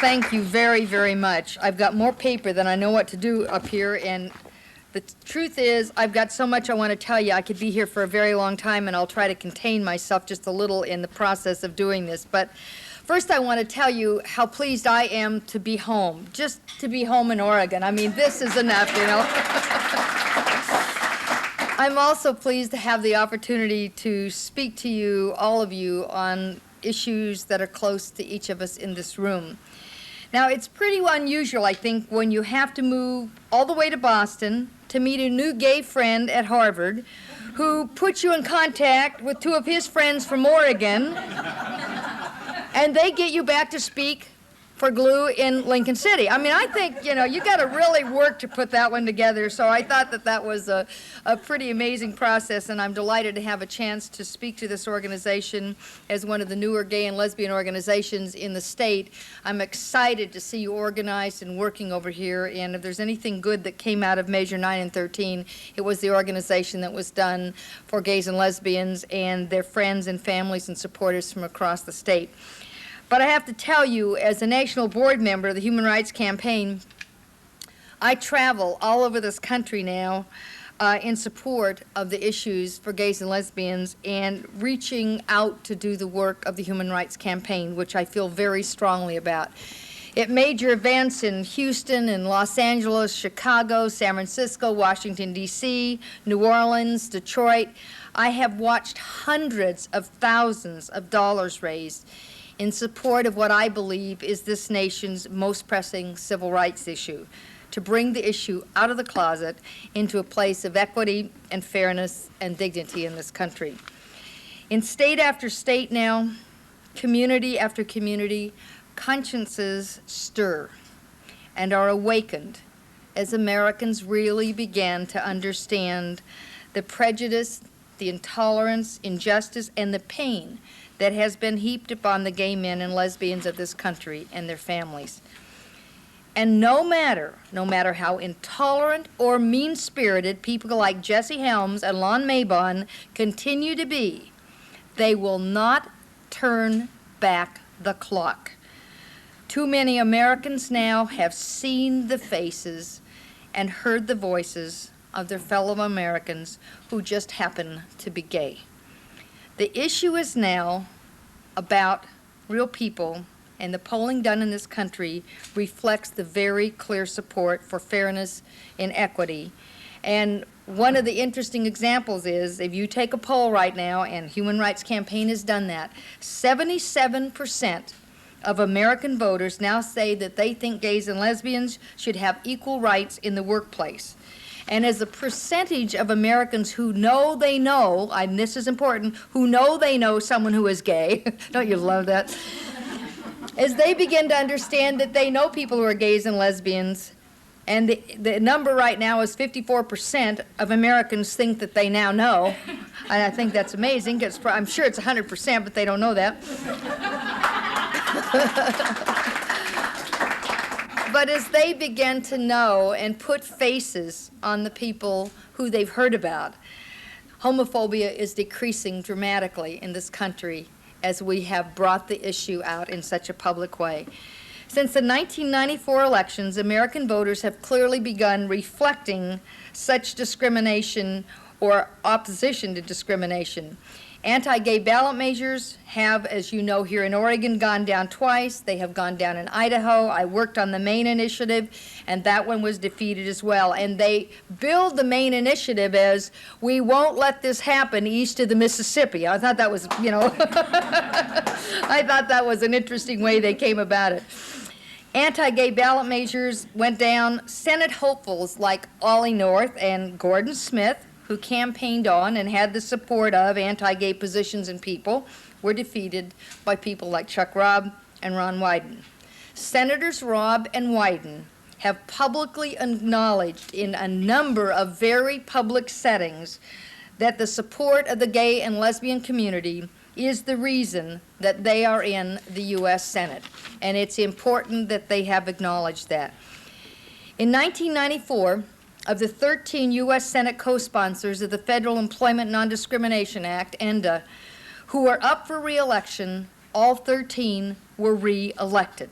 thank you very, very much. I've got more paper than I know what to do up here, and the truth is, I've got so much I want to tell you. I could be here for a very long time, and I'll try to contain myself just a little in the process of doing this. But first, I want to tell you how pleased I am to be home, just to be home in Oregon. I mean, this is enough, you know. I'm also pleased to have the opportunity to speak to you, all of you, on issues that are close to each of us in this room. Now, it's pretty unusual, I think, when you have to move all the way to Boston to meet a new gay friend at Harvard who puts you in contact with two of his friends from Oregon, and they get you back to speak for G.L.U.E in Lincoln City. I mean, I think, you know, you got to really work to put that one together, so I thought that that was a pretty amazing process, and I'm delighted to have a chance to speak to this organization as one of the newer gay and lesbian organizations in the state. I'm excited to see you organized and working over here, and if there's anything good that came out of Measure 9 and 13, it was the organization that was done for gays and lesbians and their friends and families and supporters from across the state. But I have to tell you, as a national board member of the Human Rights Campaign, I travel all over this country now in support of the issues for gays and lesbians and reaching out to do the work of the Human Rights Campaign, which I feel very strongly about. At major events in Houston and Los Angeles, Chicago, San Francisco, Washington, D.C., New Orleans, Detroit, I have watched hundreds of thousands of dollars raised in support of what I believe is this nation's most pressing civil rights issue, to bring the issue out of the closet into a place of equity and fairness and dignity in this country. In state after state now, community after community, consciences stir and are awakened as Americans really began to understand the prejudice, the intolerance, injustice, and the pain that has been heaped upon the gay men and lesbians of this country and their families. And no matter how intolerant or mean-spirited people like Jesse Helms and Lon Mabon continue to be, they will not turn back the clock. Too many Americans now have seen the faces and heard the voices of their fellow Americans who just happen to be gay. The issue is now about real people, and the polling done in this country reflects the very clear support for fairness and equity. And one of the interesting examples is, if you take a poll right now, and Human Rights Campaign has done that, 77% of American voters now say that they think gays and lesbians should have equal rights in the workplace. And as a percentage of Americans who know they know, and this is important, who know they know someone who is gay, don't you love that? As they begin to understand that they know people who are gays and lesbians, and the number right now is 54% of Americans think that they now know, and I think that's amazing, because I'm sure it's 100%, but they don't know that. But as they begin to know and put faces on the people who they've heard about, homophobia is decreasing dramatically in this country as we have brought the issue out in such a public way. Since the 1994 elections, American voters have clearly begun reflecting such discrimination or opposition to discrimination. Anti-gay ballot measures have, as you know, here in Oregon, gone down twice. They have gone down in Idaho. I worked on the Maine initiative, and that one was defeated as well. And they billed the Maine initiative as, we won't let this happen east of the Mississippi. I thought that was, you know, I thought that was an interesting way they came about it. Anti-gay ballot measures went down. Senate hopefuls like Ollie North and Gordon Smith, who campaigned on and had the support of anti-gay positions and people, were defeated by people like Chuck Robb and Ron Wyden. Senators Robb and Wyden have publicly acknowledged in a number of very public settings that the support of the gay and lesbian community is the reason that they are in the U.S. Senate, and it's important that they have acknowledged that. In 1994, of the 13 U.S. Senate co-sponsors of the Federal Employment Non-Discrimination Act, ENDA, who were up for re-election, all 13 were re-elected.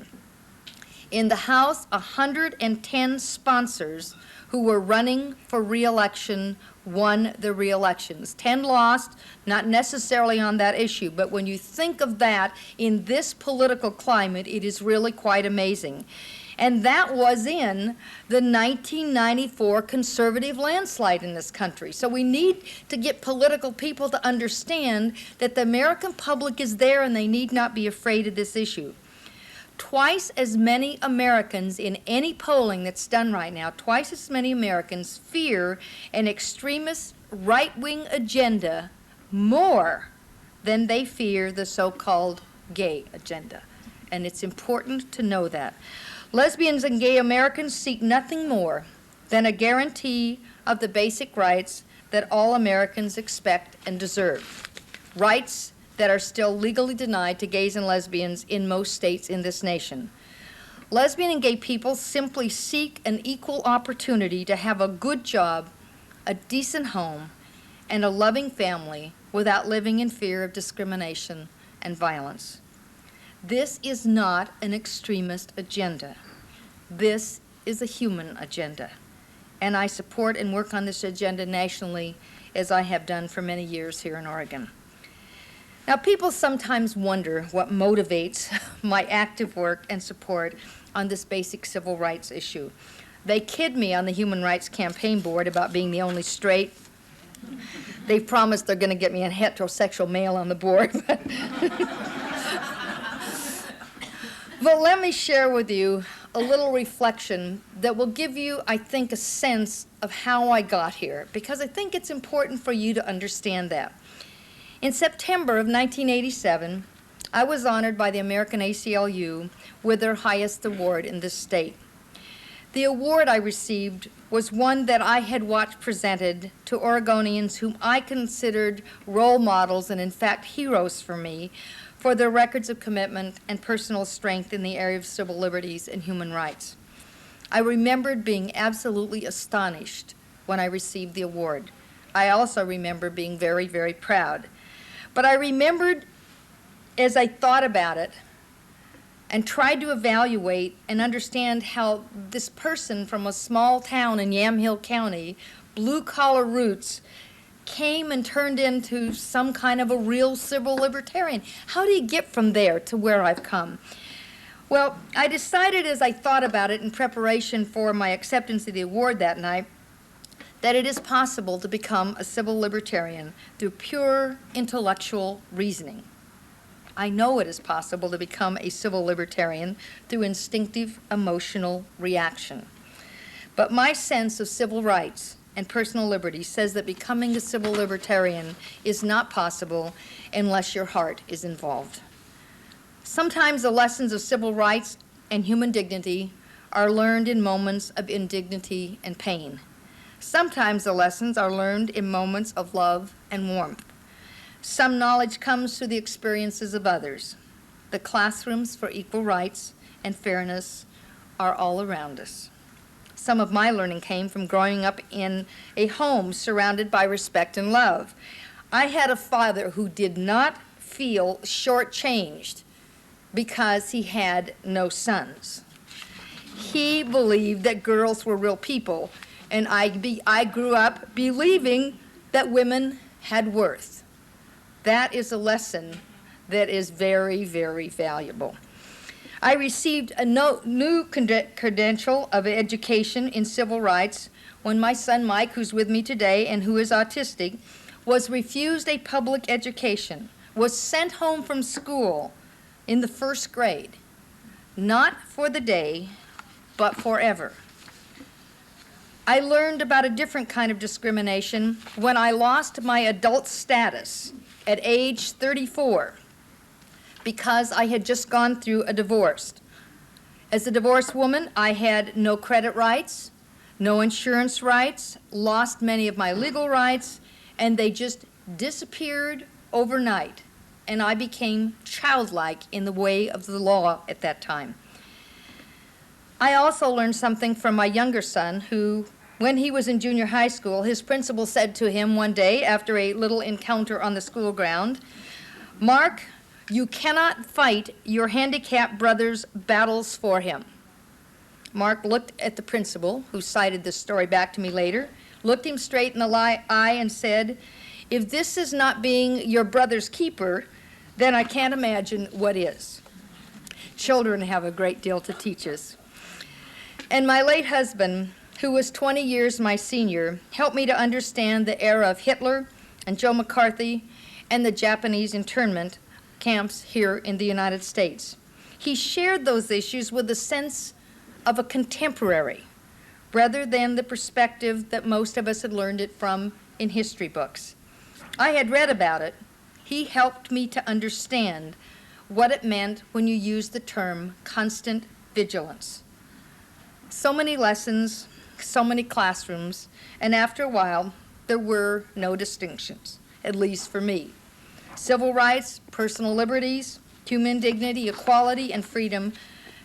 In the House, 110 sponsors who were running for re-election won the re-elections. 10 lost, not necessarily on that issue, but when you think of that in this political climate, it is really quite amazing. And that was in the 1994 conservative landslide in this country. So we need to get political people to understand that the American public is there and they need not be afraid of this issue. Twice as many Americans in any polling that's done right now, twice as many Americans fear an extremist right-wing agenda more than they fear the so-called gay agenda. And it's important to know that. Lesbians and gay Americans seek nothing more than a guarantee of the basic rights that all Americans expect and deserve. Rights that are still legally denied to gays and lesbians in most states in this nation. Lesbian and gay people simply seek an equal opportunity to have a good job, a decent home, and a loving family without living in fear of discrimination and violence. This is not an extremist agenda. This is a human agenda. And I support and work on this agenda nationally, as I have done for many years here in Oregon. Now, people sometimes wonder what motivates my active work and support on this basic civil rights issue. They kid me on the Human Rights Campaign Board about being the only straight. They've promised they're going to get me a heterosexual male on the board. But let me share with you a little reflection that will give you, I think, a sense of how I got here, because I think it's important for you to understand that. In September of 1987, I was honored by the American ACLU with their highest award in this state. The award I received was one that I had watched presented to Oregonians whom I considered role models and, in fact, heroes for me for their records of commitment and personal strength in the area of civil liberties and human rights. I remembered being absolutely astonished when I received the award. I also remember being very, very proud. But I remembered, as I thought about it and tried to evaluate and understand how this person from a small town in Yamhill County, blue-collar roots, came and turned into some kind of a real civil libertarian. How do you get from there to where I've come? Well, I decided as I thought about it in preparation for my acceptance of the award that night that it is possible to become a civil libertarian through pure intellectual reasoning. I know it is possible to become a civil libertarian through instinctive emotional reaction. But my sense of civil rights and personal liberty says that becoming a civil libertarian is not possible unless your heart is involved. Sometimes the lessons of civil rights and human dignity are learned in moments of indignity and pain. Sometimes the lessons are learned in moments of love and warmth. Some knowledge comes through the experiences of others. The classrooms for equal rights and fairness are all around us. Some of my learning came from growing up in a home surrounded by respect and love. I had a father who did not feel shortchanged because he had no sons. He believed that girls were real people, and I grew up believing that women had worth. That is a lesson that is very, very valuable. I received a new credential of education in civil rights when my son Mike, who's with me today and who is autistic, was refused a public education, was sent home from school in the first grade, not for the day, but forever. I learned about a different kind of discrimination when I lost my adult status at age 34 because I had just gone through a divorce. As a divorced woman, I had no credit rights, no insurance rights, lost many of my legal rights, and they just disappeared overnight. And I became childlike in the way of the law at that time. I also learned something from my younger son who, when he was in junior high school, his principal said to him one day after a little encounter on the school ground, "Mark, you cannot fight your handicapped brother's battles for him." Mark looked at the principal, who cited this story back to me later, looked him straight in the eye and said, "If this is not being your brother's keeper, then I can't imagine what is." Children have a great deal to teach us. And my late husband, who was 20 years my senior, helped me to understand the era of Hitler and Joe McCarthy and the Japanese internment camps here in the United States. He shared those issues with a sense of a contemporary, rather than the perspective that most of us had learned it from in history books. I had read about it. He helped me to understand what it meant when you use the term constant vigilance. So many lessons, so many classrooms, and after a while, there were no distinctions, at least for me. Civil rights, personal liberties, human dignity, equality, and freedom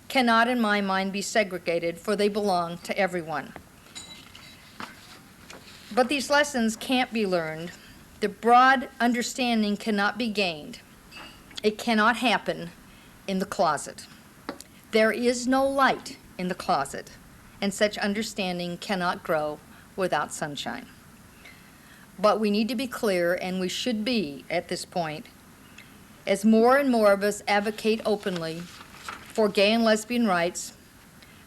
cannot, in my mind, be segregated, for they belong to everyone. But these lessons can't be learned. The broad understanding cannot be gained. It cannot happen in the closet. There is no light in the closet, and such understanding cannot grow without sunshine. But we need to be clear, and we should be at this point, as more and more of us advocate openly for gay and lesbian rights,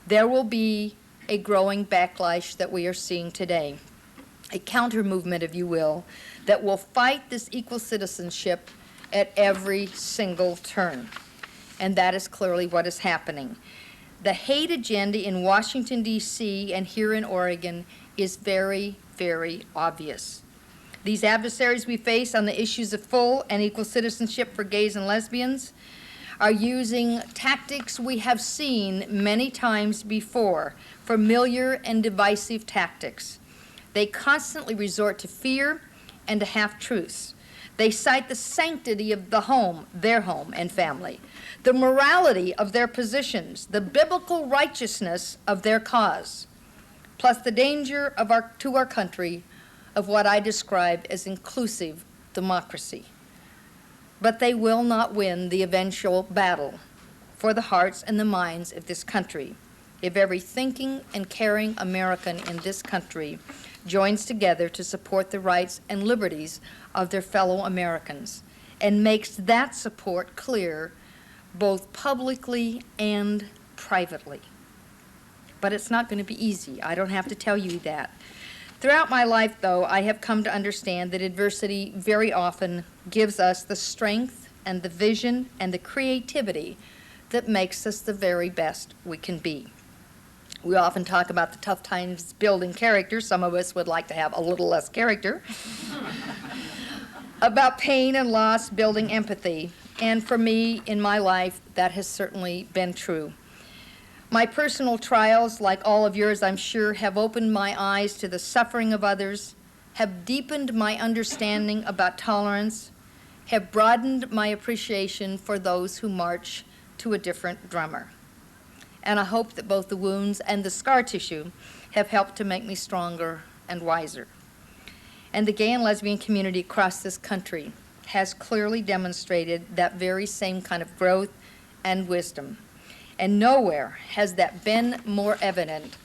there will be a growing backlash that we are seeing today, a counter movement, if you will, that will fight this equal citizenship at every single turn. And that is clearly what is happening. The hate agenda in Washington, D.C. and here in Oregon is very, very obvious. These adversaries we face on the issues of full and equal citizenship for gays and lesbians are using tactics we have seen many times before, familiar and divisive tactics. They constantly resort to fear and to half-truths. They cite the sanctity of the home, their home and family, the morality of their positions, the biblical righteousness of their cause, plus the danger to our country of what I describe as inclusive democracy. But they will not win the eventual battle for the hearts and the minds of this country if every thinking and caring American in this country joins together to support the rights and liberties of their fellow Americans and makes that support clear both publicly and privately. But it's not going to be easy. I don't have to tell you that. Throughout my life, though, I have come to understand that adversity very often gives us the strength and the vision and the creativity that makes us the very best we can be. We often talk about the tough times building character. Some of us would like to have a little less character. About pain and loss building empathy. And for me, in my life, that has certainly been true. My personal trials, like all of yours, I'm sure, have opened my eyes to the suffering of others, have deepened my understanding about tolerance, have broadened my appreciation for those who march to a different drummer. And I hope that both the wounds and the scar tissue have helped to make me stronger and wiser. And the gay and lesbian community across this country has clearly demonstrated that very same kind of growth and wisdom. And nowhere has that been more evident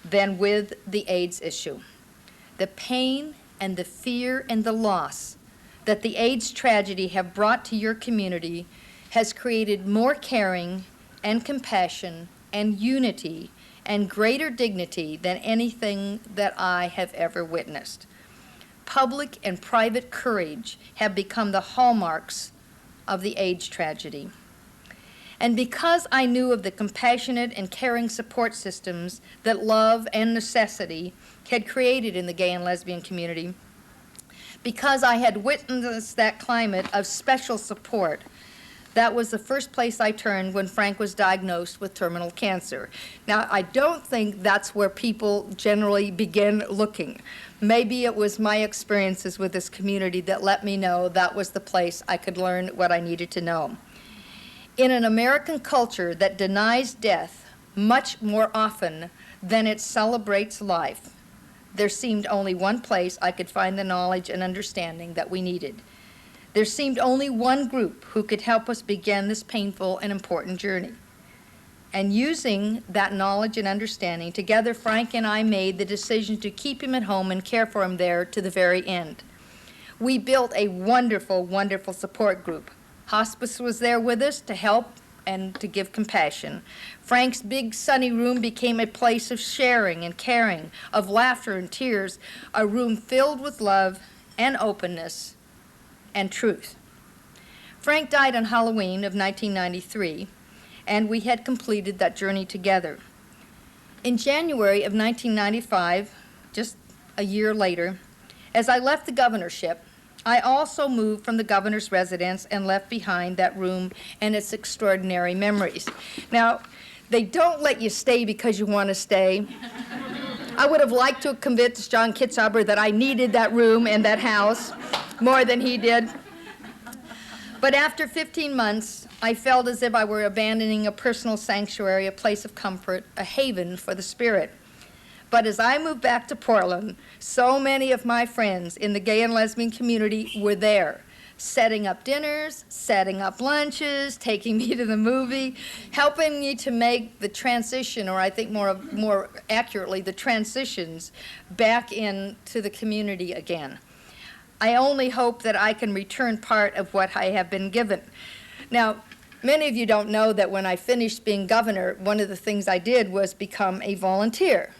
than with the AIDS issue. The pain and the fear and the loss that the AIDS tragedy have brought to your community has created more caring and compassion and unity and greater dignity than anything that I have ever witnessed. Public and private courage have become the hallmarks of the AIDS tragedy. And because I knew of the compassionate and caring support systems that love and necessity had created in the gay and lesbian community, because I had witnessed that climate of special support, that was the first place I turned when Frank was diagnosed with terminal cancer. Now, I don't think that's where people generally begin looking. Maybe it was my experiences with this community that let me know that was the place I could learn what I needed to know. In an American culture that denies death much more often than it celebrates life, there seemed only one place I could find the knowledge and understanding that we needed. There seemed only one group who could help us begin this painful and important journey. And using that knowledge and understanding, together Frank and I made the decision to keep him at home and care for him there to the very end. We built a wonderful, wonderful support group. Hospice was there with us to help and to give compassion. Frank's big sunny room became a place of sharing and caring, of laughter and tears, a room filled with love and openness and truth. Frank died on Halloween of 1993, and we had completed that journey together. In January of 1995, just a year later, as I left the governorship, I also moved from the governor's residence and left behind that room and its extraordinary memories. Now, they don't let you stay because you want to stay. I would have liked to have convinced John Kitzhaber that I needed that room and that house more than he did. But after 15 months, I felt as if I were abandoning a personal sanctuary, a place of comfort, a haven for the spirit. But as I moved back to Portland, so many of my friends in the gay and lesbian community were there, setting up dinners, setting up lunches, taking me to the movie, helping me to make the transition, or I think more accurately, the transitions back into the community again. I only hope that I can return part of what I have been given. Now, many of you don't know that when I finished being governor, one of the things I did was become a volunteer.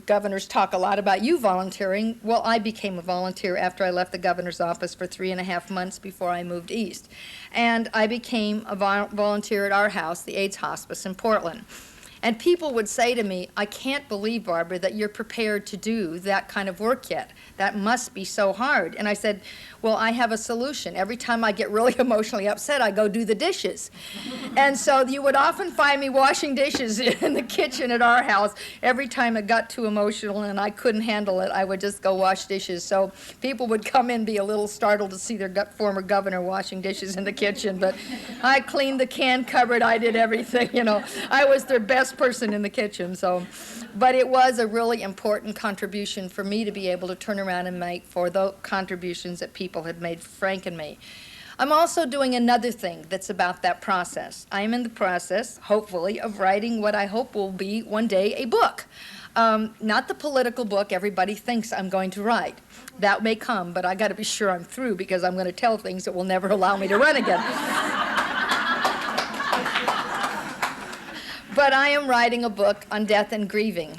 Governors talk a lot about you volunteering. Well, I became a volunteer after I left the governor's office for 3.5 months before I moved east. And I became a volunteer at our house, the AIDS Hospice in Portland. And people would say to me, I can't believe, Barbara, that you're prepared to do that kind of work yet. That must be so hard. And I said, well, I have a solution. Every time I get really emotionally upset, I go do the dishes. And so you would often find me washing dishes in the kitchen at our house. Every time it got too emotional and I couldn't handle it, I would just go wash dishes. So people would come in, be a little startled to see their former governor washing dishes in the kitchen. But I cleaned the can cupboard. I did everything, you know. I was their best person in the kitchen. But it was a really important contribution for me to be able to turn around and make for the contributions that people had made Frank and me. I'm also doing another thing that's about that process. I am in the process, hopefully, of writing what I hope will be one day a book. Not the political book everybody thinks I'm going to write. That may come, but I got to be sure I'm through because I'm going to tell things that will never allow me to run again. But I am writing a book on death and grieving.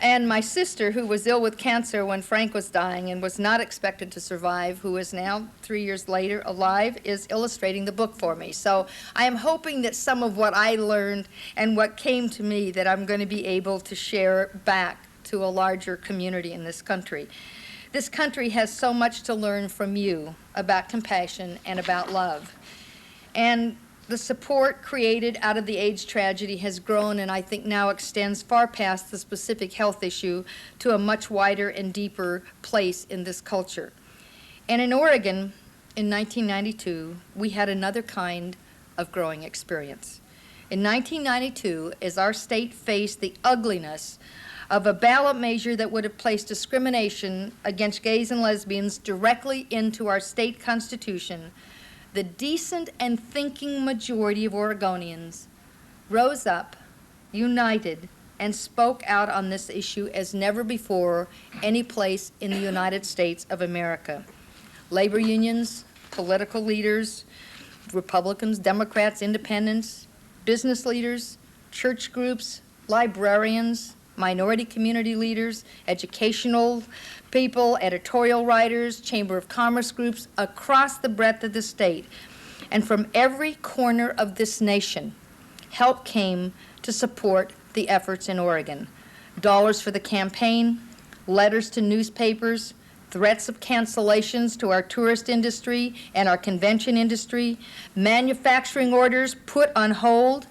And my sister, who was ill with cancer when Frank was dying and was not expected to survive, who is now 3 years later alive, is illustrating the book for me. So I am hoping that some of what I learned and what came to me that I'm going to be able to share back to a larger community in this country. This country has so much to learn from you about compassion and about love. And the support created out of the AIDS tragedy has grown and I think now extends far past the specific health issue to a much wider and deeper place in this culture. And in Oregon, in 1992, we had another kind of growing experience. In 1992, as our state faced the ugliness of a ballot measure that would have placed discrimination against gays and lesbians directly into our state constitution, the decent and thinking majority of Oregonians rose up, united, and spoke out on this issue as never before any place in the United States of America. Labor unions, political leaders, Republicans, Democrats, independents, business leaders, church groups, librarians, minority community leaders, educational people, editorial writers, Chamber of Commerce groups across the breadth of the state. And from every corner of this nation, help came to support the efforts in Oregon. Dollars for the campaign, letters to newspapers, threats of cancellations to our tourist industry and our convention industry, manufacturing orders put on hold,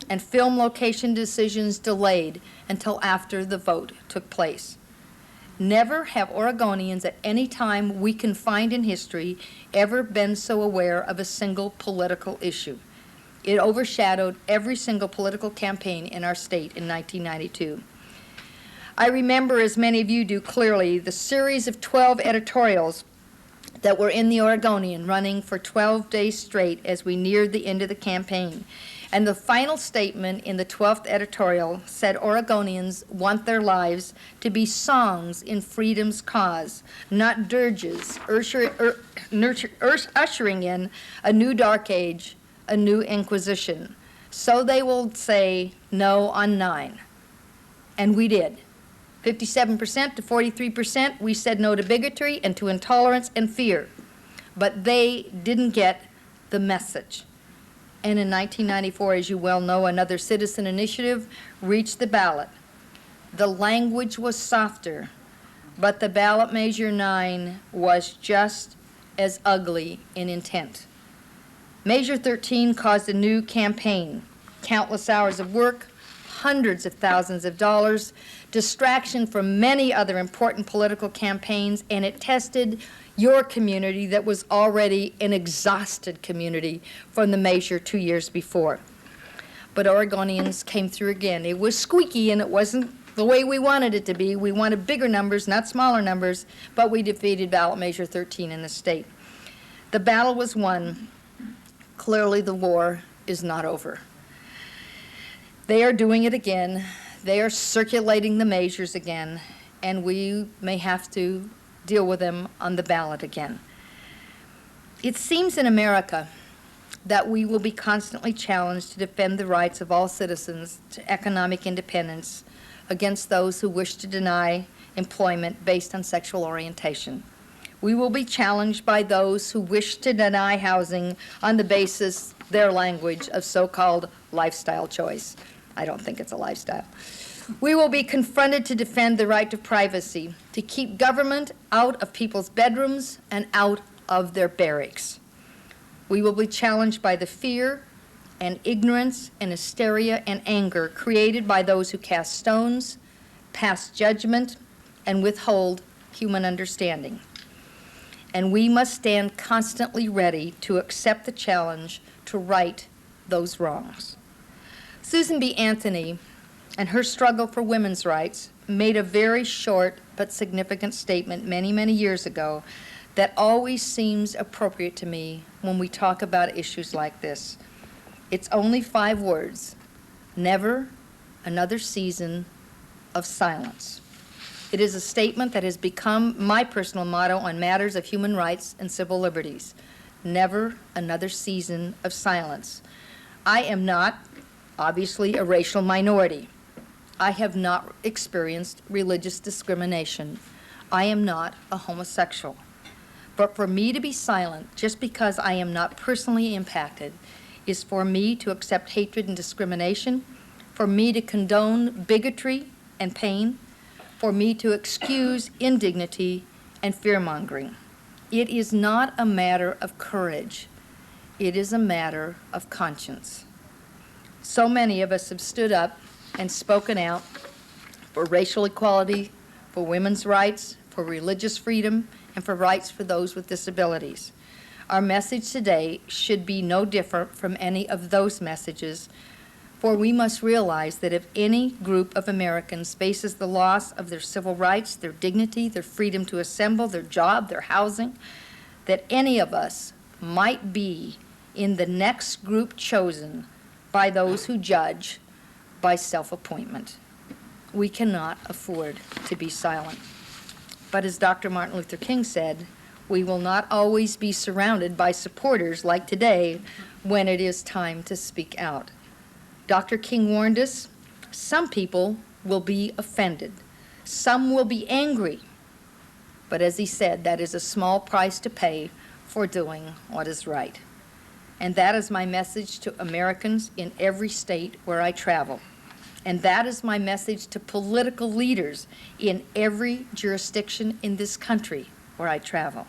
and film location decisions delayed until after the vote took place. Never have Oregonians at any time we can find in history ever been so aware of a single political issue. It overshadowed every single political campaign in our state in 1992. I remember, as many of you do clearly, the series of 12 editorials that were in the Oregonian running for 12 days straight as we neared the end of the campaign. And the final statement in the 12th editorial said Oregonians want their lives to be songs in freedom's cause, not dirges, ushering in a new dark age, a new inquisition. So they will say no on 9. And we did. 57% to 43%, we said no to bigotry and to intolerance and fear. But they didn't get the message. And in 1994, as you well know, another citizen initiative reached the ballot. The language was softer, but the ballot measure 9 was just as ugly in intent. Measure 13 caused a new campaign, countless hours of work, hundreds of thousands of dollars, distraction from many other important political campaigns, and it tested your community that was already an exhausted community from the measure 2 years before. But Oregonians came through again. It was squeaky and it wasn't the way we wanted it to be. We wanted bigger numbers, not smaller numbers, but we defeated ballot measure 13 in the state. The battle was won. Clearly the war is not over. They are doing it again. They are circulating the measures again, and we may have to deal with them on the ballot again. It seems in America that we will be constantly challenged to defend the rights of all citizens to economic independence against those who wish to deny employment based on sexual orientation. We will be challenged by those who wish to deny housing on the basis, their language, of so-called lifestyle choice. I don't think it's a lifestyle. We will be confronted to defend the right to privacy, to keep government out of people's bedrooms and out of their barracks. We will be challenged by the fear and ignorance and hysteria and anger created by those who cast stones, pass judgment, and withhold human understanding. And we must stand constantly ready to accept the challenge to right those wrongs. Susan B. Anthony and her struggle for women's rights made a very short but significant statement many, many years ago that always seems appropriate to me when we talk about issues like this. It's only 5 words: never another season of silence. It is a statement that has become my personal motto on matters of human rights and civil liberties. Never another season of silence. I am not, obviously, a racial minority. I have not experienced religious discrimination. I am not a homosexual. But for me to be silent just because I am not personally impacted is for me to accept hatred and discrimination, for me to condone bigotry and pain, for me to excuse indignity and fear-mongering. It is not a matter of courage. It is a matter of conscience. So many of us have stood up and spoken out for racial equality, for women's rights, for religious freedom, and for rights for those with disabilities. Our message today should be no different from any of those messages, for we must realize that if any group of Americans faces the loss of their civil rights, their dignity, their freedom to assemble, their job, their housing, that any of us might be in the next group chosen by those who judge by self-appointment. We cannot afford to be silent. But as Dr. Martin Luther King said, we will not always be surrounded by supporters like today when it is time to speak out. Dr. King warned us, some people will be offended. Some will be angry. But as he said, that is a small price to pay for doing what is right. And that is my message to Americans in every state where I travel. And that is my message to political leaders in every jurisdiction in this country where I travel.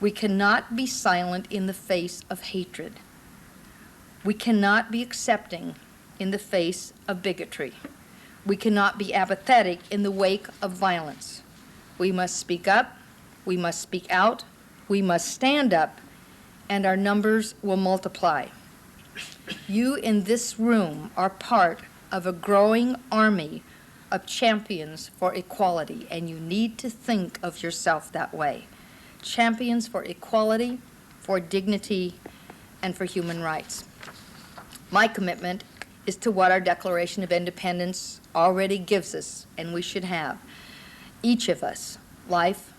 We cannot be silent in the face of hatred. We cannot be accepting in the face of bigotry. We cannot be apathetic in the wake of violence. We must speak up, we must speak out, we must stand up, and our numbers will multiply. You in this room are part of a growing army of champions for equality, and you need to think of yourself that way. Champions for equality, for dignity, and for human rights. My commitment is to what our Declaration of Independence already gives us, and we should have. Each of us, life,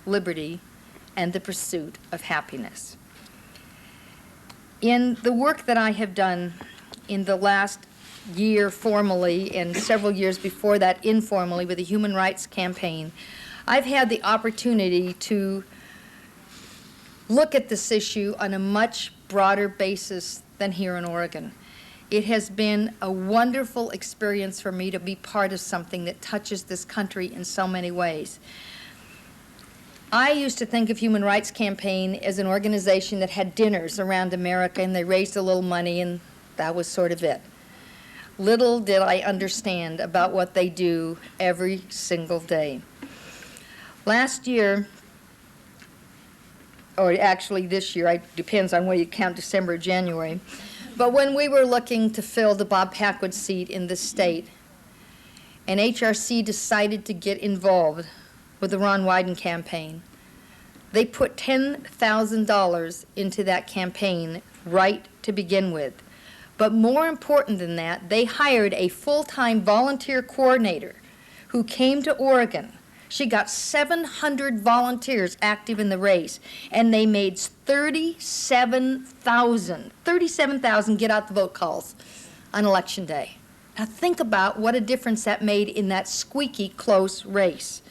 liberty, and the pursuit of happiness. In the work that I have done in the last year formally and several years before that informally with the Human Rights Campaign, I've had the opportunity to look at this issue on a much broader basis than here in Oregon. It has been a wonderful experience for me to be part of something that touches this country in so many ways. I used to think of Human Rights Campaign as an organization that had dinners around America and they raised a little money and that was sort of it. Little did I understand about what they do every single day. Last year, or actually this year, it depends on whether you count December or January, but when we were looking to fill the Bob Packwood seat in the state, and HRC decided to get involved with the Ron Wyden campaign, they put $10,000 into that campaign right to begin with. But more important than that, they hired a full-time volunteer coordinator who came to Oregon. She got 700 volunteers active in the race, and they made 37,000 get out the vote calls on Election Day. Now think about what a difference that made in that squeaky close race.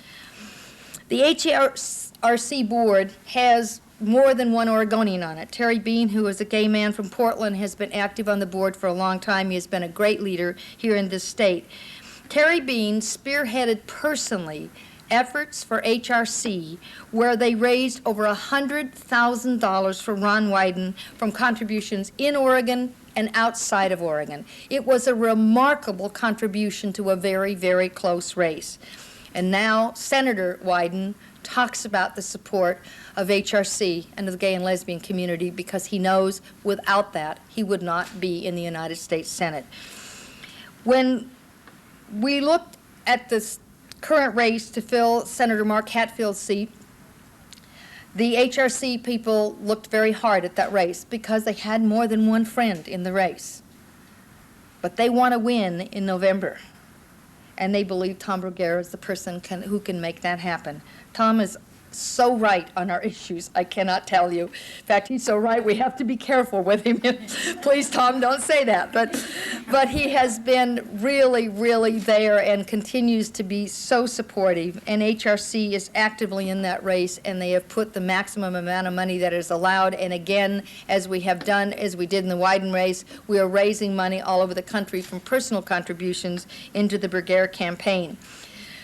The HRC board has more than one Oregonian on it. Terry Bean, who is a gay man from Portland, has been active on the board for a long time. He has been a great leader here in this state. Terry Bean spearheaded personally efforts for HRC where they raised over $100,000 for Ron Wyden from contributions in Oregon and outside of Oregon. It was a remarkable contribution to a very, very close race. And now Senator Wyden talks about the support of HRC and of the gay and lesbian community because he knows without that he would not be in the United States Senate. When we looked at this current race to fill Senator Mark Hatfield's seat, the HRC people looked very hard at that race because they had more than one friend in the race. But they want to win in November. And they believe Tom Bruguera is the person who can make that happen. Tom is so right on our issues, I cannot tell you. In fact, he's so right we have to be careful with him. Please, Tom, don't say that. But he has been really, really there and continues to be so supportive. And HRC is actively in that race, and they have put the maximum amount of money that is allowed. And again, as we have done, as we did in the Wyden race, we are raising money all over the country from personal contributions into the Bruguera campaign.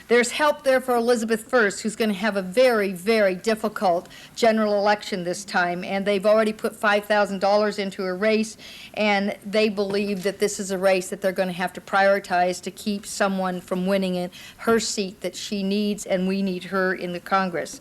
There's help there for Elizabeth First, who's going to have a very, very difficult general election this time, and they've already put $5,000 into a race, and they believe that this is a race that they're going to have to prioritize to keep someone from winning her seat that she needs, and we need her in the Congress.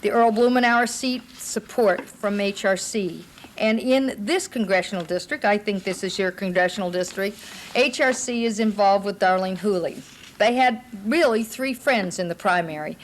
The Earl Blumenauer seat, support from HRC. And in this congressional district, I think this is your congressional district, HRC is involved with Darlene Hooley. They had really 3 friends in the primary,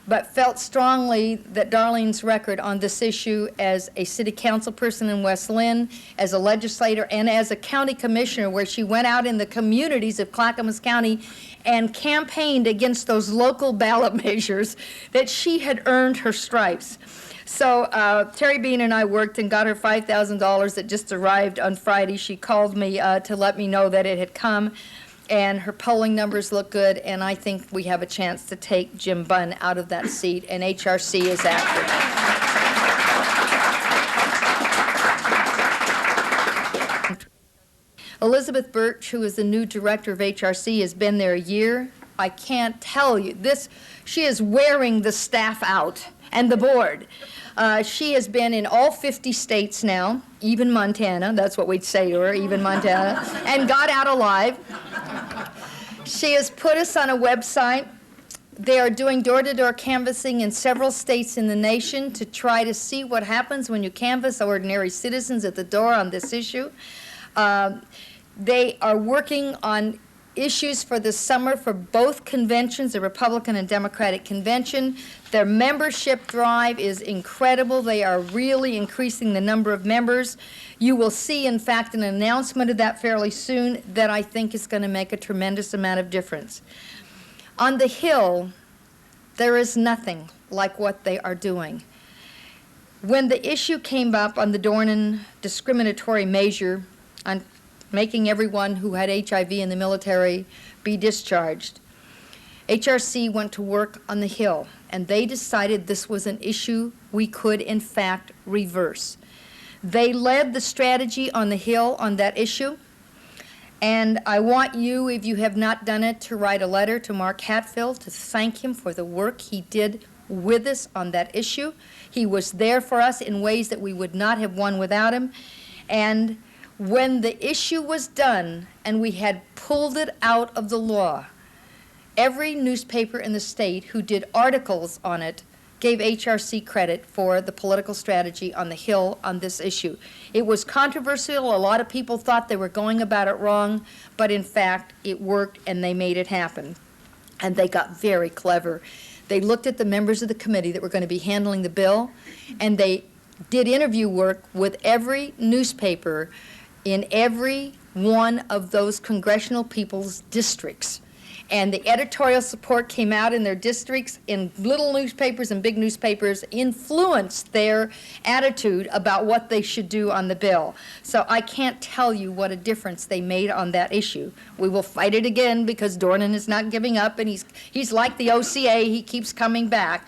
but felt strongly that Darlene's record on this issue as a city council person in West Lynn, as a legislator, and as a county commissioner where she went out in the communities of Clackamas County and campaigned against those local ballot measures, that she had earned her stripes. So Terry Bean and I worked and got her $5,000 that just arrived on Friday. She called me to let me know that it had come. And her polling numbers look good, and I think we have a chance to take Jim Bunn out of that seat, and HRC is active. Elizabeth Birch, who is the new director of HRC, has been there a year. I can't tell you this. She is wearing the staff out and the board. She has been in all 50 states now, even Montana, that's what we'd say to her, even Montana, and got out alive. She has put us on a website. They are doing door-to-door canvassing in several states in the nation to try to see what happens when you canvass ordinary citizens at the door on this issue. They are working on issues for the summer for both conventions, the Republican and Democratic convention. Their membership drive is incredible. They are really increasing the number of members. You will see, in fact, an announcement of that fairly soon that I think is going to make a tremendous amount of difference. On the Hill, there is nothing like what they are doing. When the issue came up on the Dornan discriminatory measure on making everyone who had HIV in the military be discharged, HRC went to work on the Hill, and they decided this was an issue we could, in fact, reverse. They led the strategy on the Hill on that issue, and I want you, if you have not done it, to write a letter to Mark Hatfield to thank him for the work he did with us on that issue. He was there for us in ways that we would not have won without him. And when the issue was done and we had pulled it out of the law, every newspaper in the state who did articles on it gave HRC credit for the political strategy on the Hill on this issue. It was controversial. A lot of people thought they were going about it wrong, but in fact, it worked and they made it happen. And they got very clever. They looked at the members of the committee that were going to be handling the bill, and they did interview work with every newspaper in every one of those congressional people's districts. And the editorial support came out in their districts, in little newspapers and big newspapers, influenced their attitude about what they should do on the bill. So I can't tell you what a difference they made on that issue. We will fight it again because Dornan is not giving up, and he's like the OCA, he keeps coming back.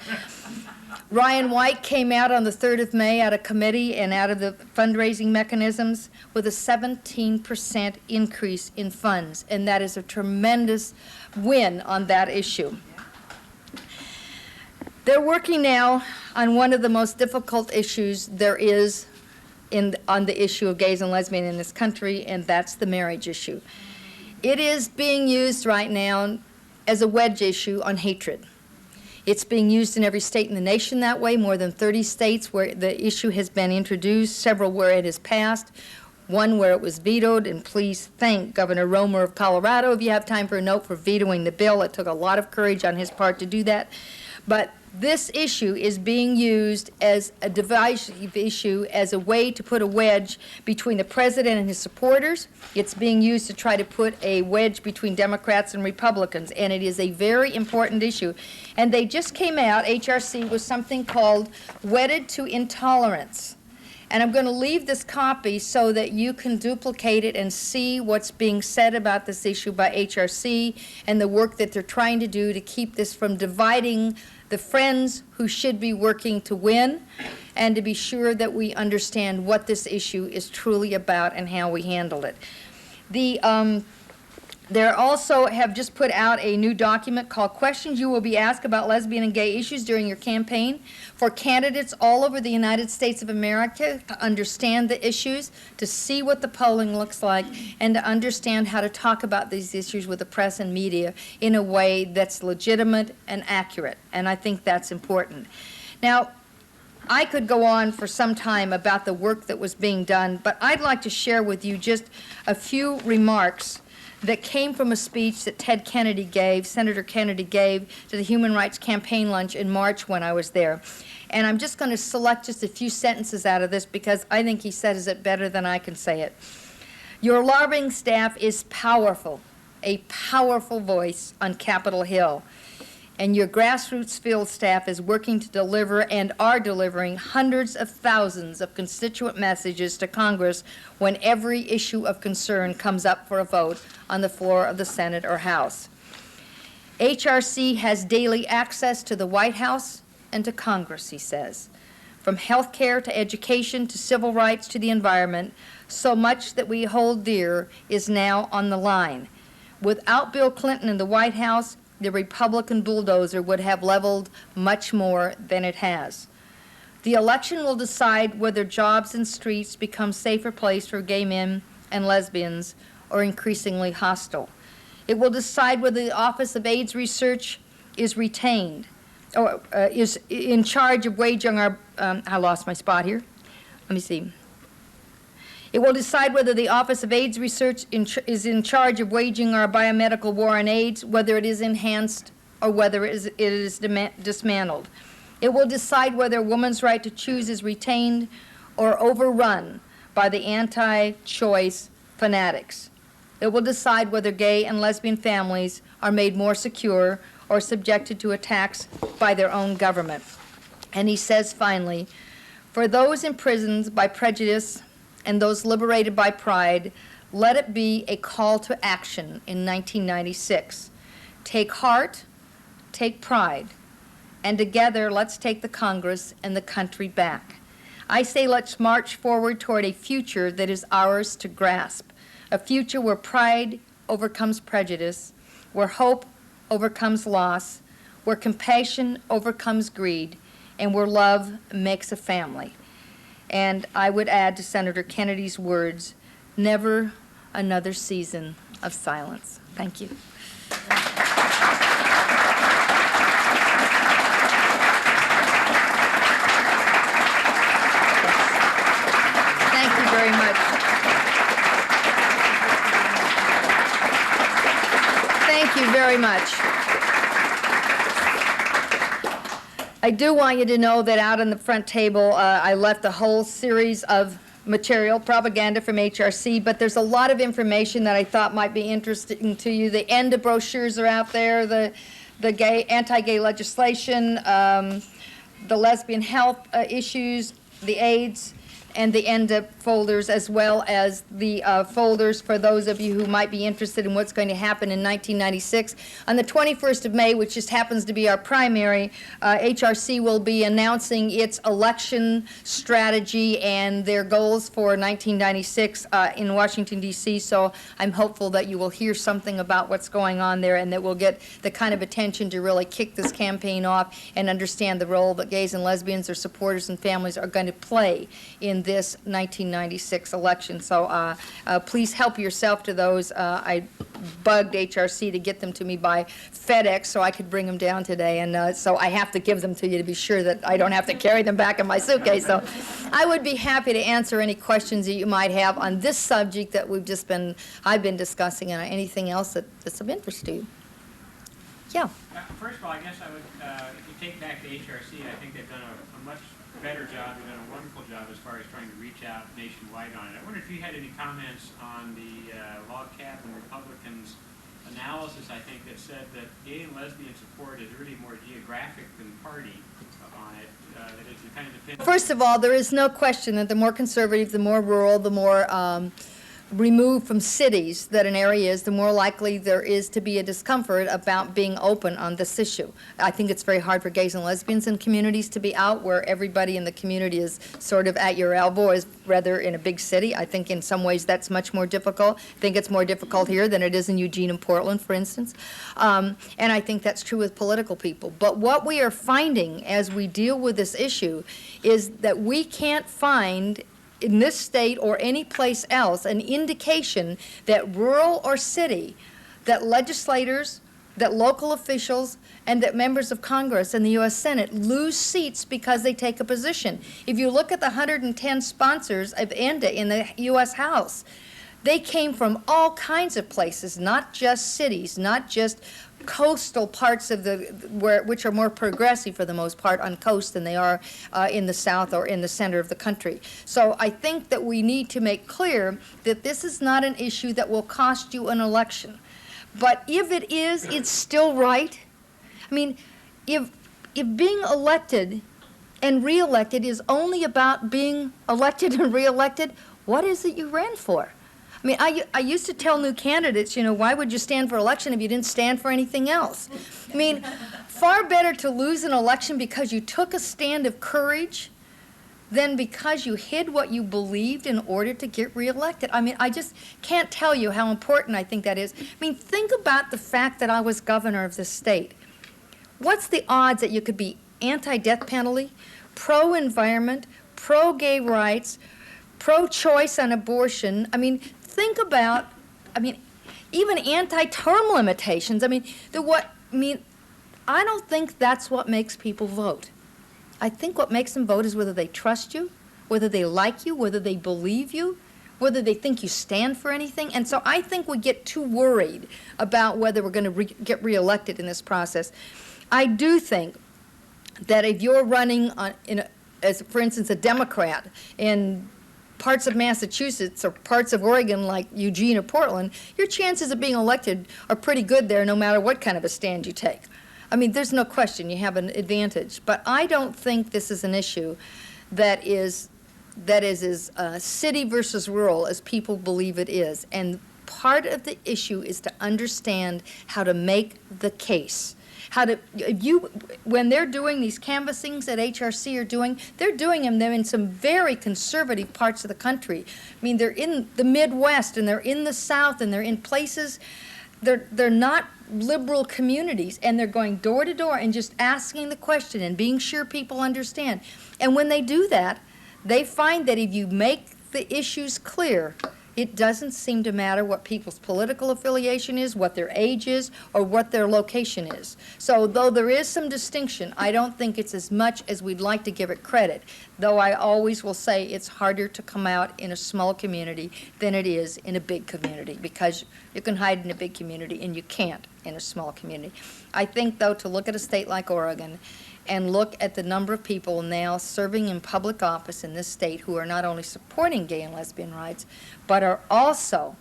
Ryan White came out on the 3rd of May out of committee and out of the fundraising mechanisms with a 17% increase in funds, and that is a tremendous win on that issue. They're working now on one of the most difficult issues there is on the issue of gays and lesbians in this country, and that's the marriage issue. It is being used right now as a wedge issue on hatred. It's being used in every state in the nation that way, more than 30 states where the issue has been introduced, several where it has passed, one where it was vetoed, and please thank Governor Romer of Colorado, if you have time for a note, for vetoing the bill. It took a lot of courage on his part to do that. But this issue is being used as a divisive issue, as a way to put a wedge between the president and his supporters. It's being used to try to put a wedge between Democrats and Republicans, and it is a very important issue. And they just came out, HRC, with something called Wedded to Intolerance. And I'm going to leave this copy so that you can duplicate it and see what's being said about this issue by HRC and the work that they're trying to do to keep this from dividing the friends who should be working to win, and to be sure that we understand what this issue is truly about and how we handle it. They also have just put out a new document called Questions You Will Be Asked About Lesbian and Gay Issues During Your Campaign, for candidates all over the United States of America to understand the issues, to see what the polling looks like, and to understand how to talk about these issues with the press and media in a way that's legitimate and accurate. And I think that's important. Now, I could go on for some time about the work that was being done, but I'd like to share with you just a few remarks that came from a speech that Ted Kennedy gave, Senator Kennedy gave, to the Human Rights Campaign Lunch in March when I was there. And I'm just going to select just a few sentences out of this because I think he says it better than I can say it. Your lobbying staff is powerful, a powerful voice on Capitol Hill. And your grassroots field staff is working to deliver and are delivering hundreds of thousands of constituent messages to Congress when every issue of concern comes up for a vote on the floor of the Senate or House. HRC has daily access to the White House and to Congress, he says. From health care to education to civil rights to the environment, so much that we hold dear is now on the line. Without Bill Clinton in the White House, the Republican bulldozer would have leveled much more than it has. The election will decide whether jobs and streets become a safer place for gay men and lesbians or increasingly hostile. It will decide whether the Office of AIDS Research is retained or is in charge of waging our, I lost my spot here. Let me see. It will decide whether the Office of AIDS Research is in charge of waging our biomedical war on AIDS, whether it is enhanced or whether it is dismantled. It will decide whether a woman's right to choose is retained or overrun by the anti-choice fanatics. It will decide whether gay and lesbian families are made more secure or subjected to attacks by their own government. And he says finally, for those imprisoned by prejudice and those liberated by pride, let it be a call to action in 1996. Take heart, take pride, and together let's take the Congress and the country back. I say let's march forward toward a future that is ours to grasp, a future where pride overcomes prejudice, where hope overcomes loss, where compassion overcomes greed, and where love makes a family. And I would add to Senator Kennedy's words, never another season of silence. Thank you. Thank you very much. Thank you very much. I do want you to know that out on the front table, I left a whole series of material, propaganda from HRC, but there's a lot of information that I thought might be interesting to you. The ENDA brochures are out there, the anti-gay legislation, the lesbian health issues, the AIDS, and the ENDA folders, as well as the folders for those of you who might be interested in what's going to happen in 1996. On the 21st of May, which just happens to be our primary, HRC will be announcing its election strategy and their goals for 1996 in Washington, D.C., so I'm hopeful that you will hear something about what's going on there and that we'll get the kind of attention to really kick this campaign off and understand the role that gays and lesbians, their supporters and families are going to play in this 1996 election. So please help yourself to those. I bugged HRC to get them to me by FedEx so I could bring them down today, and so I have to give them to you to be sure that I don't have to carry them back in my suitcase. So I would be happy to answer any questions that you might have on this subject that I've been discussing, and anything else that's of interest to you. Yeah. First of all, I guess I would, if you take back the HRC, I think they've done a much better job. They've done a wonderful job as far as trying to reach out nationwide on it. I wonder if you had any comments on the log cabin Republicans' analysis, I think, that said that gay and lesbian support is really more geographic than party on it. That it kind of depends. First of all, there is no question that the more conservative, the more rural, the more removed from cities that an area is, the more likely there is to be a discomfort about being open on this issue. I think it's very hard for gays and lesbians in communities to be out where everybody in the community is sort of at your elbow, as rather in a big city. I think in some ways that's much more difficult. I think it's more difficult here than it is in Eugene and Portland, for instance. And I think that's true with political people. But what we are finding as we deal with this issue is that we can't find in this state or any place else an indication that rural or city, that legislators, that local officials, and that members of Congress and the U.S. Senate lose seats because they take a position. If you look at the 110 sponsors of ENDA in the U.S. House, they came from all kinds of places, not just cities, not just coastal parts of which are more progressive for the most part on coast than they are in the South or in the center of the country. So I think that we need to make clear that this is not an issue that will cost you an election. But if it is, it's still right. I mean, if being elected and reelected is only about being elected and reelected, what is it you ran for? I mean, I used to tell new candidates, you know, why would you stand for election if you didn't stand for anything else? I mean, far better to lose an election because you took a stand of courage than because you hid what you believed in order to get reelected. I mean, I just can't tell you how important I think that is. I mean, think about the fact that I was governor of this state. What's the odds that you could be anti-death penalty, pro-environment, pro-gay rights, pro-choice on abortion? I mean, think about, even anti-term limitations. I don't think that's what makes people vote. I think what makes them vote is whether they trust you, whether they like you, whether they believe you, whether they think you stand for anything. And so I think we get too worried about whether we're going to get reelected in this process. I do think that if you're running as, for instance, a Democrat in parts of Massachusetts or parts of Oregon like Eugene or Portland, your chances of being elected are pretty good there no matter what kind of a stand you take. I mean, there's no question you have an advantage. But I don't think this is an issue that is as city versus rural as people believe it is. And part of the issue is to understand how to make the case. When they're doing these canvassings that HRC are doing, they're doing them in some very conservative parts of the country. I mean, they're in the Midwest, and they're in the South, and they're in places, they're not liberal communities, and they're going door to door and just asking the question and being sure people understand. And when they do that, they find that if you make the issues clear, it doesn't seem to matter what people's political affiliation is, what their age is, or what their location is. So though there is some distinction, I don't think it's as much as we'd like to give it credit, though I always will say it's harder to come out in a small community than it is in a big community, because you can hide in a big community and you can't in a small community. I think, though, to look at a state like Oregon and look at the number of people now serving in public office in this state who are not only supporting gay and lesbian rights, but are also,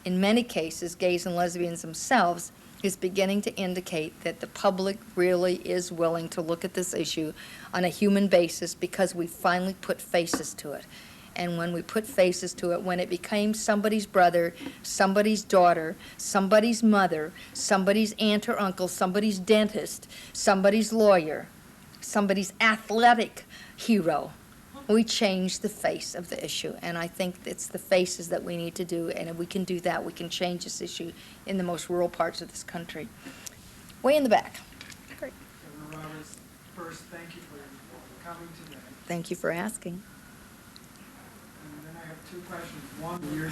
in many cases, gays and lesbians themselves, is beginning to indicate that the public really is willing to look at this issue on a human basis, because we finally put faces to it. And when we put faces to it, when it became somebody's brother, somebody's daughter, somebody's mother, somebody's aunt or uncle, somebody's dentist, somebody's lawyer, somebody's athletic hero, we change the face of the issue. And I think it's the faces that we need to do, and if we can do that, we can change this issue in the most rural parts of this country. Way in the back. Great. Governor Roberts, first, thank you for coming today. Thank you for asking. And then I have two questions. One, your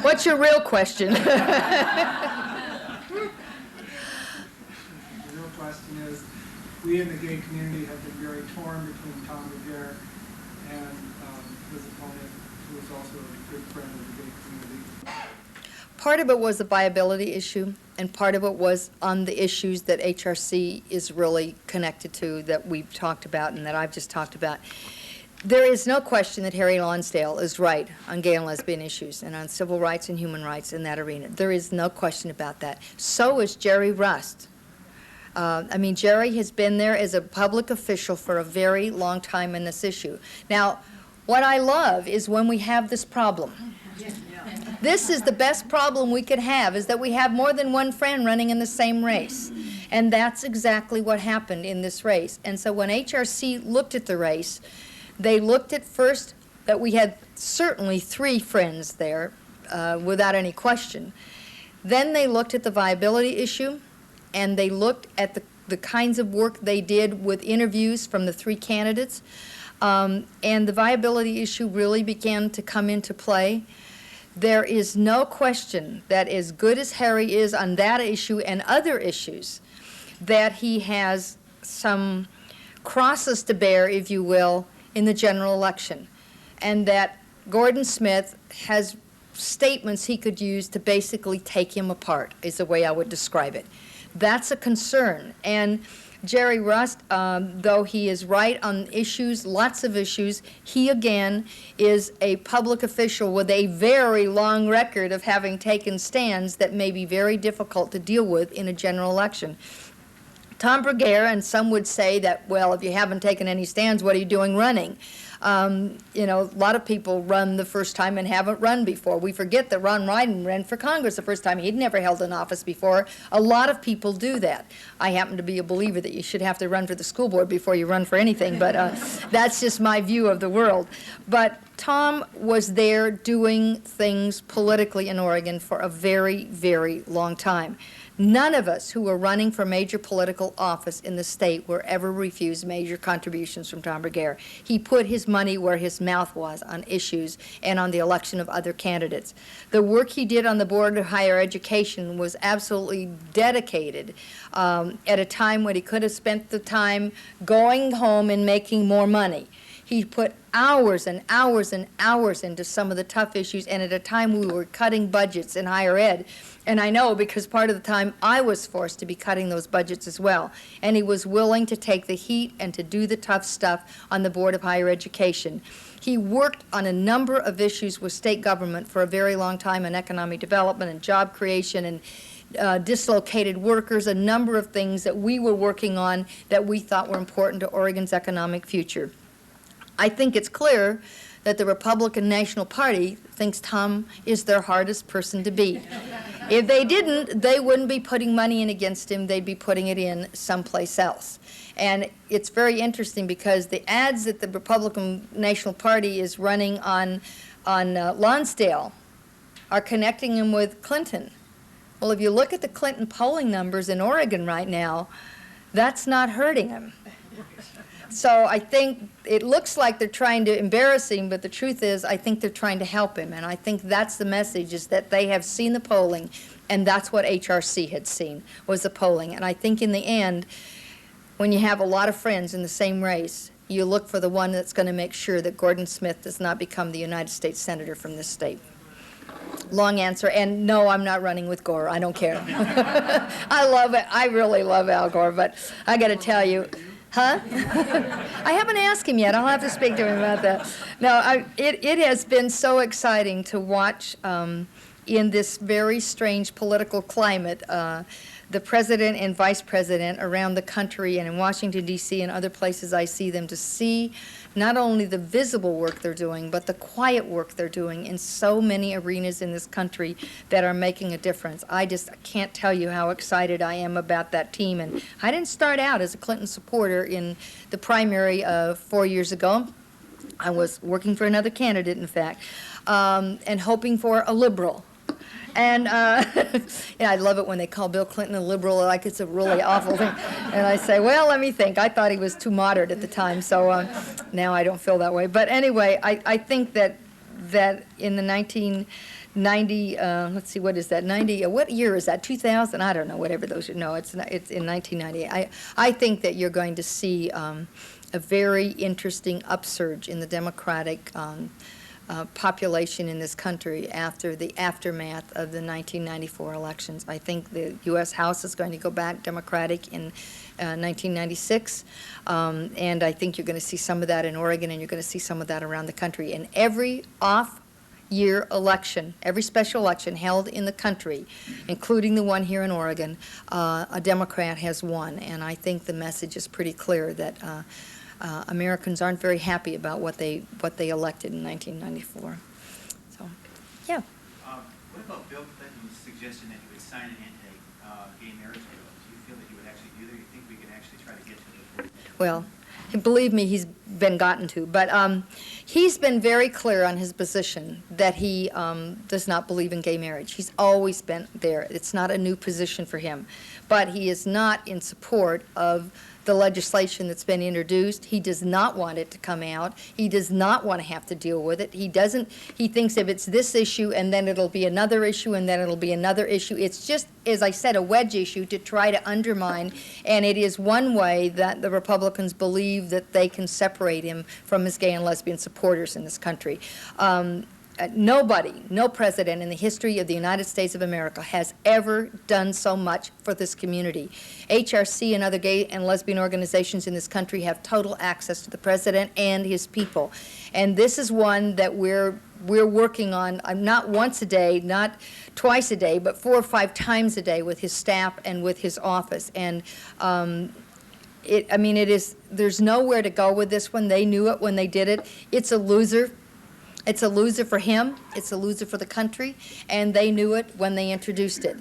What's your real question? The real question is, we in the gay community have been very torn between Tom Rivera and his opponent, who is also a good friend of the gay community. Part of it was a viability issue, and part of it was on the issues that HRC is really connected to, that we've talked about and that I've just talked about. There is no question that Harry Lonsdale is right on gay and lesbian issues and on civil rights and human rights in that arena. There is no question about that. So is Jerry Rust. Jerry has been there as a public official for a very long time in this issue. Now, what I love is when we have this problem. This is the best problem we could have, is that we have more than one friend running in the same race. And that's exactly what happened in this race. And so when HRC looked at the race, they looked at first that we had certainly 3 friends there, without any question. Then they looked at the viability issue, and they looked at the kinds of work they did with interviews from the 3 candidates. And the viability issue really began to come into play. There is no question that as good as Harry is on that issue and other issues, that he has some crosses to bear, if you will, in the general election. And that Gordon Smith has statements he could use to basically take him apart, is the way I would describe it. That's a concern. And Jerry Rust, though he is right on issues, lots of issues, he again is a public official with a very long record of having taken stands that may be very difficult to deal with in a general election. Tom Bergere, and some would say that, well, if you haven't taken any stands, what are you doing running? A lot of people run the first time and haven't run before. We forget that Ron Wyden ran for Congress the first time. He'd never held an office before. A lot of people do that. I happen to be a believer that you should have to run for the school board before you run for anything, but that's just my view of the world. But Tom was there doing things politically in Oregon for a very, very long time. None of us who were running for major political office in the state were ever refused major contributions from Tom Bergere. He put his money where his mouth was on issues and on the election of other candidates. The work he did on the Board of Higher Education was absolutely dedicated at a time when he could have spent the time going home and making more money. He put hours and hours and hours into some of the tough issues, and at a time we were cutting budgets in higher ed. And I know because part of the time I was forced to be cutting those budgets as well. And he was willing to take the heat and to do the tough stuff on the Board of Higher Education. He worked on a number of issues with state government for a very long time in economic development and job creation and dislocated workers, a number of things that we were working on that we thought were important to Oregon's economic future. I think it's clear that the Republican National Party thinks Tom is their hardest person to beat. If they didn't, they wouldn't be putting money in against him. They'd be putting it in someplace else. And it's very interesting because the ads that the Republican National Party is running on Lonsdale are connecting him with Clinton. Well, if you look at the Clinton polling numbers in Oregon right now, that's not hurting him. So I think it looks like they're trying to embarrass him, but the truth is I think they're trying to help him. And I think that's the message, is that they have seen the polling, and that's what HRC had seen, was the polling. And I think in the end, when you have a lot of friends in the same race, you look for the one that's going to make sure that Gordon Smith does not become the United States Senator from this state. Long answer, and no, I'm not running with Gore. I don't care. I love it. I really love Al Gore, but I got to tell you, huh? I haven't asked him yet. I'll have to speak to him about that. No, it has been so exciting to watch in this very strange political climate the president and vice president around the country and in Washington, D.C. and other places I see them, to see not only the visible work they're doing, but the quiet work they're doing in so many arenas in this country that are making a difference. I can't tell you how excited I am about that team. And I didn't start out as a Clinton supporter in the primary 4 years ago. I was working for another candidate, in fact, and hoping for a liberal. And yeah, I love it when they call Bill Clinton a liberal, like it's a really awful thing. And I say, well, let me think. I thought he was too moderate at the time, so now I don't feel that way. But anyway, I think that in the 1990, let's see, what is that? 90? What year is that? 2000? I don't know. Whatever those. No, it's in 1990. I think that you're going to see a very interesting upsurge in the Democratic population in this country after the aftermath of the 1994 elections. I think the U.S. House is going to go back Democratic in 1996, and I think you're going to see some of that in Oregon, and you're going to see some of that around the country. And every off-year election, every special election held in the country, including the one here in Oregon, a Democrat has won. And I think the message is pretty clear that Americans aren't very happy about what they elected in 1994. So, yeah. What about Bill Clinton's suggestion that he would sign an anti-gay marriage bill? Do you feel that he would actually do that? Do you think we can actually try to get to it? Well, believe me, he's been gotten to. But he's been very clear on his position that he does not believe in gay marriage. He's always been there. It's not a new position for him. But he is not in support of the legislation that's been introduced. He does not want it to come out. He does not want to have to deal with it. He thinks if it's this issue and then it'll be another issue and then it'll be another issue. It's just, as I said, a wedge issue to try to undermine, and it is one way that the Republicans believe that they can separate him from his gay and lesbian supporters in this country. Nobody, no president in the history of the United States of America has ever done so much for this community. HRC and other gay and lesbian organizations in this country have total access to the president and his people. And this is one that we're working on, not once a day, not twice a day, but 4 or 5 times a day with his staff and with his office. And there's nowhere to go with this one. They knew it when they did it. It's a loser. It's a loser for him, it's a loser for the country, and they knew it when they introduced it.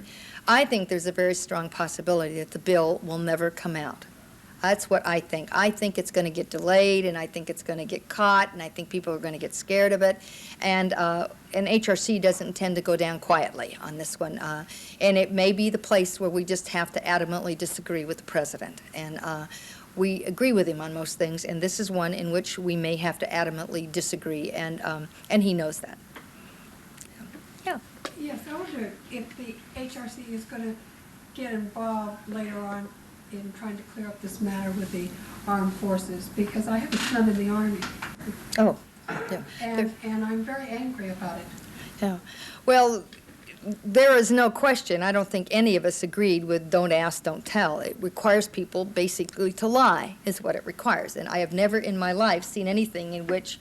I think there's a very strong possibility that the bill will never come out. That's what I think. I think it's going to get delayed, and I think it's going to get caught, and I think people are going to get scared of it. And HRC doesn't intend to go down quietly on this one. And it may be the place where we just have to adamantly disagree with the president. And we agree with him on most things, and this is one in which we may have to adamantly disagree, and he knows that. Yeah. Yes, I wonder if the HRC is going to get involved later on in trying to clear up this matter with the armed forces, because I have a son in the Army, Oh, yeah. And I'm very angry about it. Yeah. Well, there is no question. I don't think any of us agreed with don't ask, don't tell. It requires people basically to lie, is what it requires. And I have never in my life seen anything in which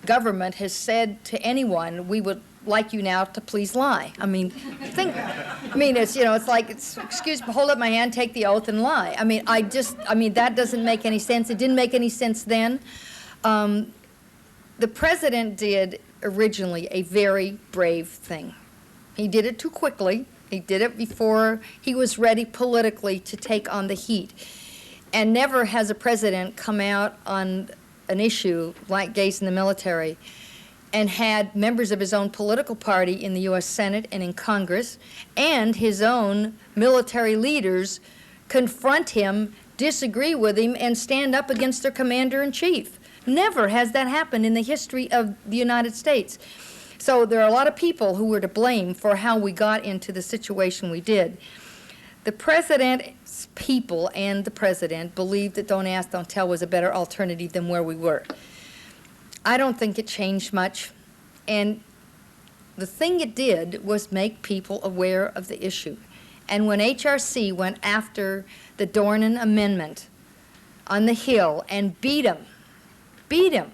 government has said to anyone, we would like you now to please lie. I mean, it's, it's like, excuse me, hold up my hand, take the oath and lie. That doesn't make any sense. It didn't make any sense then. The president did originally a very brave thing. He did it too quickly. He did it before he was ready politically to take on the heat. And never has a president come out on an issue like gays in the military and had members of his own political party in the U.S. Senate and in Congress and his own military leaders confront him, disagree with him, and stand up against their commander-in-chief. Never has that happened in the history of the United States. So there are a lot of people who were to blame for how we got into the situation we did. The president's people and the president believed that don't ask, don't tell was a better alternative than where we were. I don't think it changed much. And the thing it did was make people aware of the issue. And when HRC went after the Dornan Amendment on the Hill and beat him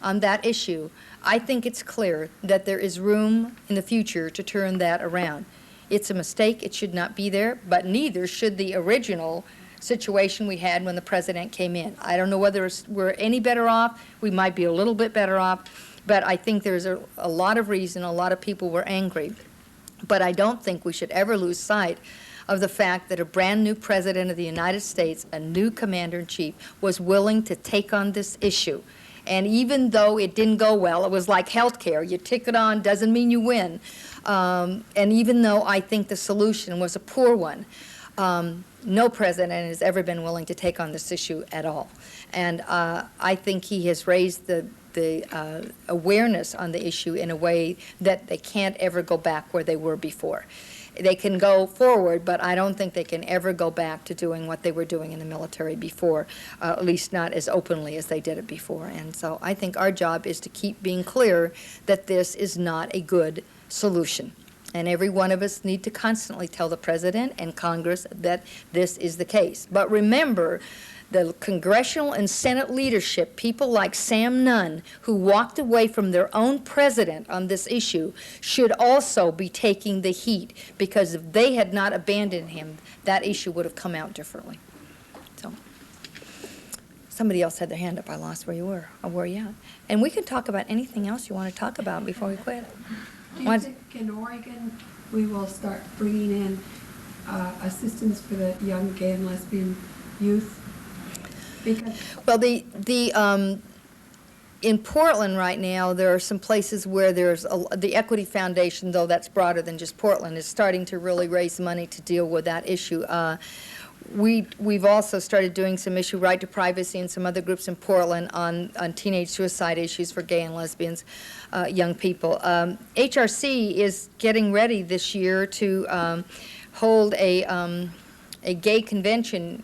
on that issue, I think it's clear that there is room in the future to turn that around. It's a mistake. It should not be there, but neither should the original situation we had when the president came in. I don't know whether we're any better off. We might be a little bit better off, but I think there's a lot of reason. A lot of people were angry. But I don't think we should ever lose sight of the fact that a brand new president of the United States, a new commander-in-chief, was willing to take on this issue. And even though it didn't go well, it was like health care. You tick it on, doesn't mean you win. And even though I think the solution was a poor one, no president has ever been willing to take on this issue at all. And I think he has raised the awareness on the issue in a way that they can't ever go back where they were before. They can go forward, but I don't think they can ever go back to doing what they were doing in the military before, at least not as openly as they did it before. And so I think our job is to keep being clear that this is not a good solution. And every one of us need to constantly tell the President and Congress that this is the case. But remember, the congressional and Senate leadership, people like Sam Nunn, who walked away from their own president on this issue, should also be taking the heat, because if they had not abandoned him, that issue would have come out differently. So, somebody else had their hand up. I lost where you were, or where you at. And we can talk about anything else you want to talk about before we quit. Do you think in Oregon we will start bringing in assistance for the young gay and lesbian youth? Because Well, in Portland right now, there are some places where there's the Equity Foundation, though that's broader than just Portland, is starting to really raise money to deal with that issue. We've also started doing some issue right to privacy and some other groups in Portland on teenage suicide issues for gay and lesbians, young people. HRC is getting ready this year to hold a gay convention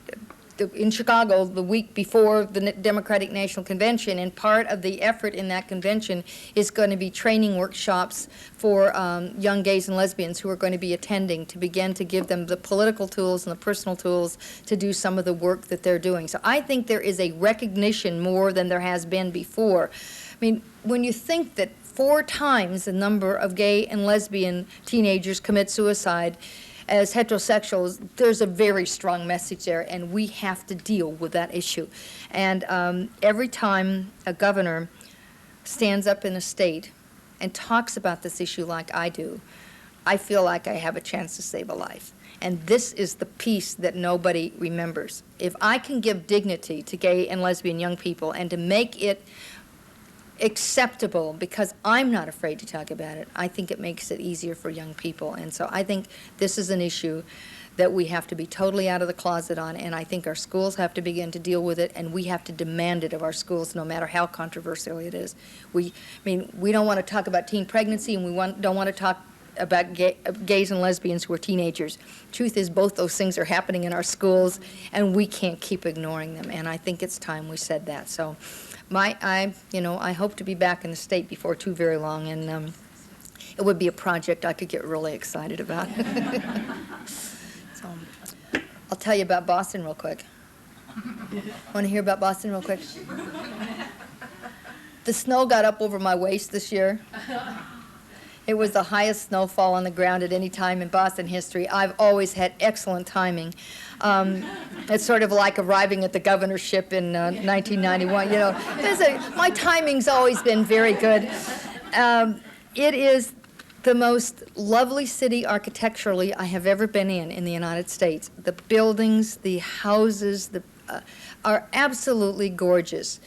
in Chicago the week before the Democratic National Convention, and part of the effort in that convention is going to be training workshops for young gays and lesbians who are going to be attending, to begin to give them the political tools and the personal tools to do some of the work that they're doing. So I think there is a recognition more than there has been before. I mean, when you think that 4 times the number of gay and lesbian teenagers commit suicide as heterosexuals, there's a very strong message there, and we have to deal with that issue. And every time a governor stands up in a state and talks about this issue like I do, I feel like I have a chance to save a life. And this is the piece that nobody remembers. If I can give dignity to gay and lesbian young people and to make it acceptable, because I'm not afraid to talk about it, I think it makes it easier for young people. And so I think this is an issue that we have to be totally out of the closet on, and I think our schools have to begin to deal with it, and we have to demand it of our schools, no matter how controversial it is. We don't want to talk about teen pregnancy, and don't want to talk about gays and lesbians who are teenagers. Truth is, both those things are happening in our schools, and we can't keep ignoring them, and I think it's time we said that. So I hope to be back in the state before too very long, and it would be a project I could get really excited about. So, I'll tell you about Boston real quick. Want to hear about Boston real quick? The snow got up over my waist this year. It was the highest snowfall on the ground at any time in Boston history. I've always had excellent timing. It's sort of like arriving at the governorship in 1991. You know, my timing's always been very good. It is the most lovely city architecturally I have ever been in the United States. The buildings, the houses, are absolutely gorgeous.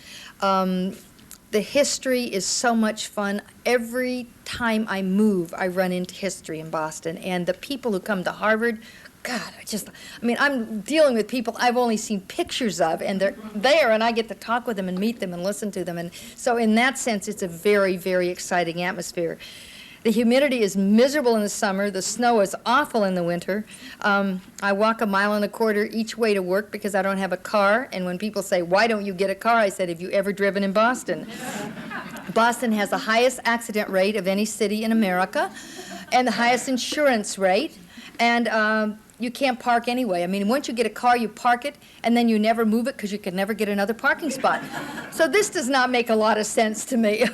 The history is so much fun. Every time I move, I run into history in Boston. And the people who come to Harvard, God, I'm dealing with people I've only seen pictures of, and they're there, and I get to talk with them and meet them and listen to them. And so in that sense, it's a very, very exciting atmosphere. The humidity is miserable in the summer. The snow is awful in the winter. I walk 1.25 miles each way to work because I don't have a car. And when people say, why don't you get a car? I said, have you ever driven in Boston? Boston has the highest accident rate of any city in America and the highest insurance rate. And you can't park anyway. I mean, once you get a car, you park it, and then you never move it because you can never get another parking spot. So this does not make a lot of sense to me.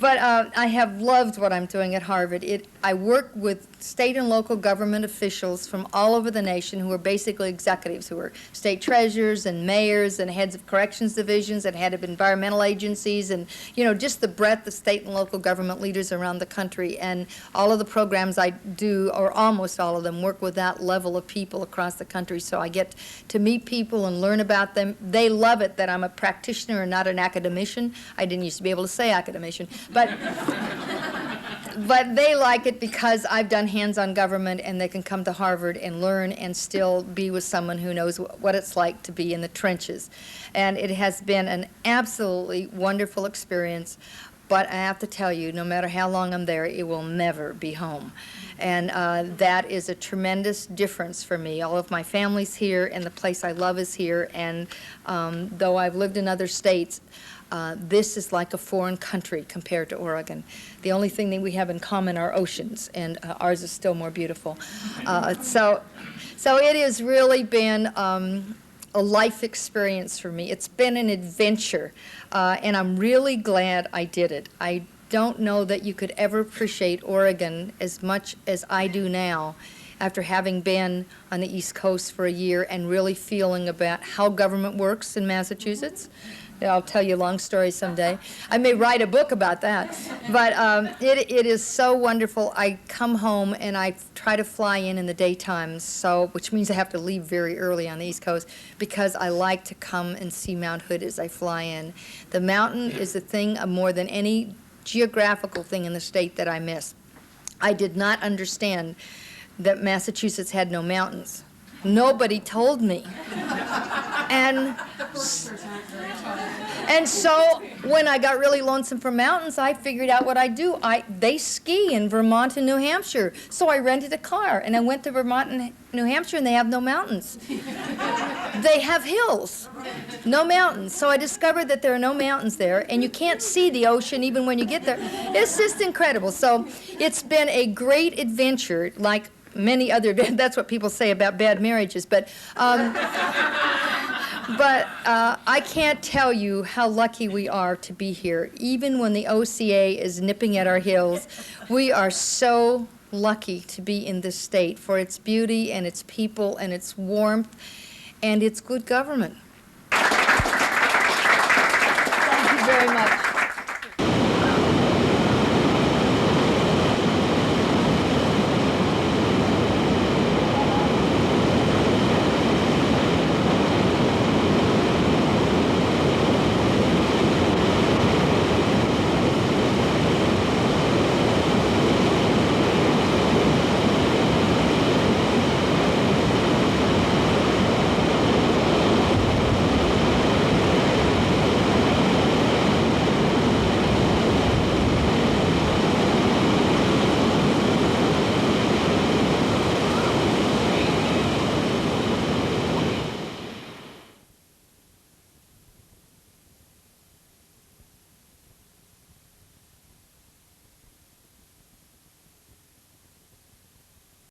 But I have loved what I'm doing at Harvard. I work with state and local government officials from all over the nation who are basically executives, who are state treasurers and mayors and heads of corrections divisions and head of environmental agencies, and just the breadth of state and local government leaders around the country. And all of the programs I do, or almost all of them, work with that level of people across the country. So I get to meet people and learn about them. They love it that I'm a practitioner and not an academician. I didn't used to be able to say academician, but they like it because I've done hands-on government, and they can come to Harvard and learn and still be with someone who knows what it's like to be in the trenches. And it has been an absolutely wonderful experience. But I have to tell you, no matter how long I'm there, it will never be home. And that is a tremendous difference for me. All of my family's here, and the place I love is here. And though I've lived in other states, this is like a foreign country compared to Oregon. The only thing that we have in common are oceans, and ours is still more beautiful. So it has really been a life experience for me. It's been an adventure, and I'm really glad I did it. I don't know that you could ever appreciate Oregon as much as I do now after having been on the East Coast for a year and really feeling about how government works in Massachusetts. I'll tell you a long story someday. I may write a book about that. But it is so wonderful. I come home and I try to fly in the daytime, which means I have to leave very early on the East Coast because I like to come and see Mount Hood as I fly in. The mountain is the thing more than any geographical thing in the state that I miss. I did not understand that Massachusetts had no mountains. Nobody told me. And so when I got really lonesome for mountains, I figured out what I do. They ski in Vermont and New Hampshire. So I rented a car, and I went to Vermont and New Hampshire, and they have no mountains. They have hills, no mountains. So I discovered that there are no mountains there, and you can't see the ocean even when you get there. It's just incredible. So it's been a great adventure, like many other, that's what people say about bad marriages, but I can't tell you how lucky we are to be here. Even when the OCA is nipping at our heels, we are so lucky to be in this state for its beauty and its people and its warmth and its good government. Thank you very much.